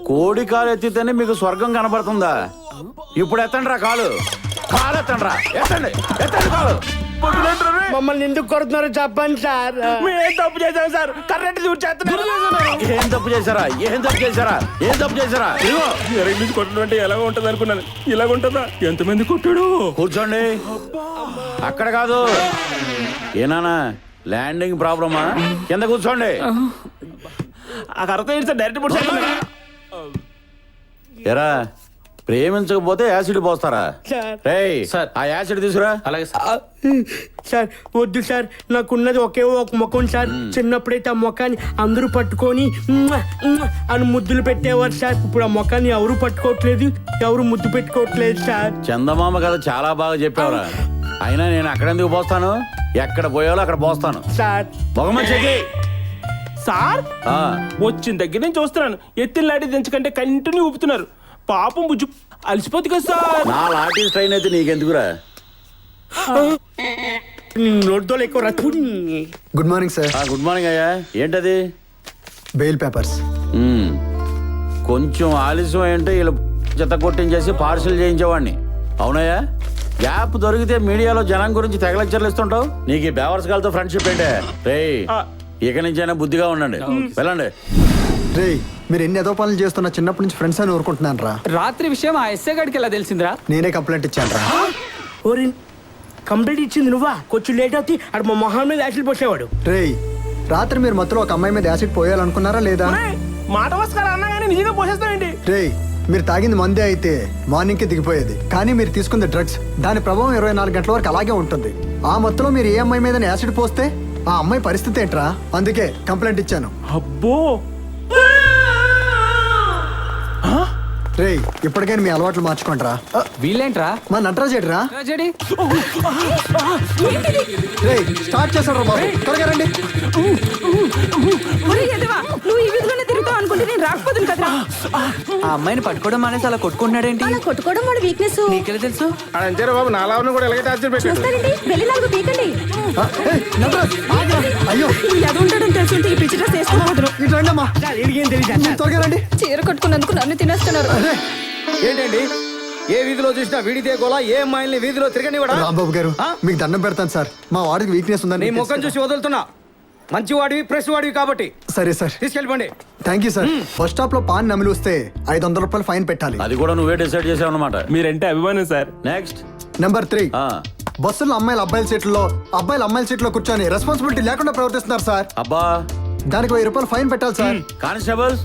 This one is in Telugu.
కోడి కాలు ఎత్తితేనే మీకు స్వర్గం కనబడుతుందా? ఇప్పుడు ఎత్తండి రా కాలు ఎత్తండి రా, ఎత్తండి కాలు. మమ్మల్ని ఎందుకు కొడుతున్నారు చెప్పండి సార్. ఏం తప్పు చేశాం సార్? కరెంట్ చూసేస్తున్నారు. ఏం తప్పు చేశారా? ఇదిగో నుంచి కొట్టడం అంటే ఎలాగ ఉంటది అనుకున్నాను. ఇలాగ ఉంటుందా? ఎంతమంది కొట్టాడు? కూర్చోండి. అక్కడ కాదు. ఏనానా ల్యాండింగ్ ప్రాబ్లమా? కింద కూర్చోండి. ఆ కర్రతో సార్ డైరెక్ట్ పొడి. ఎరా ప్రేమించకపోతే యాసిడ్ పోస్తారా? రేయ్ సార్. ఆ యాసిడ్ తీసురా. అలాగే సార్. సార్ వద్దు సార్, నాకున్నది ఒకే ఒక ముఖం సార్. చిన్నప్పుడైతే ఆ ముఖాన్ని అందరూ పట్టుకొని అని ముద్దులు పెట్టేవారు సార్. ఇప్పుడు ఆ ముఖాన్ని ఎవరు పట్టుకోవట్లేదు, ఎవరు ముద్దు పెట్టుకోవట్లేదు సార్. చందమామ కథ చాలా బాగా చెప్పావురా. అయినా నేను అక్కడెందుకు పోస్తాను? ఎక్కడ పోయాలో అక్కడ పోస్తాను సార్ బొగమంచికి. సార్ వచ్చిన దగ్గర నుంచి చూస్తున్నాను. ఎత్తిన లాంటి దించకంటే కంటిన్యూ ఊపుతున్నారు. పాపం బుజ్జు అలసిపోతుంది కదా సార్. నా లాఠీ ట్రైన్ అయితే నీకెందుకురా? నోటితో ఎక్కువ రచ్చు. Good morning sir. Good morning అయ్యా. ఏంటది? Bail papers. కొంచెం ఆలస్యం ఏంటో వీళ్ళు చెత్త కొట్టించేసి పార్సిల్ చేయించేవాడిని. అవునయ్యా? గ్యాప్ దొరికితే మీడియాలో జనం గురించి తెగ లెక్చర్లు ఇస్తుంటావు. నీకు ఈ బేవర్స్ గాలతో ఫ్రెండ్షిప్ ఏంటే? రేయ్ ఇక నుంచైనా బుద్ధిగా ఉండండి. వెళ్ళండి. రేయ్ మీరు ఎన్ని ఏదో పనులు చేస్తున్నా చిన్నప్పటి నుంచి ఫ్రెండ్స్ అని ఊరుకుంటున్నాను రా. రాత్రి విషయం ఆ ఎస్ఐ గడికి ఎలా తెలిసిందిరా? నేనే కంప్లైంట్ ఇచ్చాను రా. ఓరి కంప్లీట్ ఇచ్చింది నువ్వా? కొంచెం లేట్ అవుతుంది అక్కడ మా మొహం మీద యాసిడ్ పోసేవాడు. రేయ్ రాత్రి మీరు మధ్యలో ఒక అమ్మాయి మీద యాసిడ్ పోయాలనుకున్నారా లేదా? మాట వస్కారా అన్నా కానీ నిజంగా పోసేస్తానండి. రేయ్ మీరు తాగింది మందే అయితే మార్నింగ్ కి దిగిపోయేది, కానీ మీరు తీసుకుంది డ్రగ్స్. దాని ప్రభావం 24 గంటల వరకు అలాగే ఉంటుంది. ఆ మత్తులో మీరు ఏ అమ్మాయి మీద యాసిడ్ పోస్తే ఆ అమ్మాయి పరిస్థితి ఏంట్రా? అందుకే కంప్లైంట్ ఇచ్చాను. అబ్బో రేయ్ ఇప్పటికైనా మీ అలవాట్లు మార్చుకోండి రా. వీళ్ళేంట్రా? మా నటరాజ్ ఏడ్రా? రాజడి రేయ్ స్టార్ట్ చేశాడు రా బాబు, త్వరగా రండి. నువ్వు ఈ వీధిలోనే తిరుగుతావు అనుకుంటే నేను రాకపోతుంది కదరా. ఆ అమ్మాయిని పట్టుకోవడం మానేసి అలా కొట్టుకుంటున్నాడేంటి? అలా కొట్టుకోవడం వాడు వీక్నెస్. నీకెలా తెలుసు? అంతే బాబు. నాలావని కూడా ఎలాగైతే టార్చర్ పెట్టాడు. చూస్తారండి, వెళ్ళి నాలుగు పీకండి. నటరాజ్ ఆగ్రా. అయ్యో అది ఉండడం తెలుసుంటే ఈ పిచ్చి డ్రెస్ వేసుకోవద్దు. ఇటు రండి అమ్మా, సార్ ఏం తెలియదు. త్వరగా రండి. చీర కట్టుకున్నందుకు నన్ను తినేస్తున్నారు. ఏంటండి ఏ వీధిలో చూసినా వీడితే గోలా, ఏ అమ్మాయిల్ని వీధిలో తిరగనివ్వడా? రాంబాబు గారు మీకు దండం పెడతాను సార్, మా వాడికి వీక్నెస్ ఉందని. నీ ముఖం చూసి వదులుతున్నా. మంచి వాడివి, ప్రెస్ వాడివి కాబట్టి. సరే సార్ తీసుకెళ్ళిపోండి. Thank you sir. Bus stop లో పాన్ నమిలి వస్తే 500 రూపాయలు ఫైన్ పెట్టాలి. అది కూడా నువ్వే డిసైడ్ చేసావు అన్నమాట. మీరంటే అభిమానం సార్. నెక్స్ట్ నెంబర్ 3 బస్సులో అమ్మాయిలు అబ్బాయిల సీట్లలో, అబ్బాయిలు అమ్మాయిల సీట్లో కూర్చొని రెస్పాన్సిబిలిటీ లేకుండా ప్రవర్తిస్తున్నారు సార్. అబ్బా దానికి 1000 రూపాయలు ఫైన్ పెట్టాలి సార్. కానిస్టేబుల్స్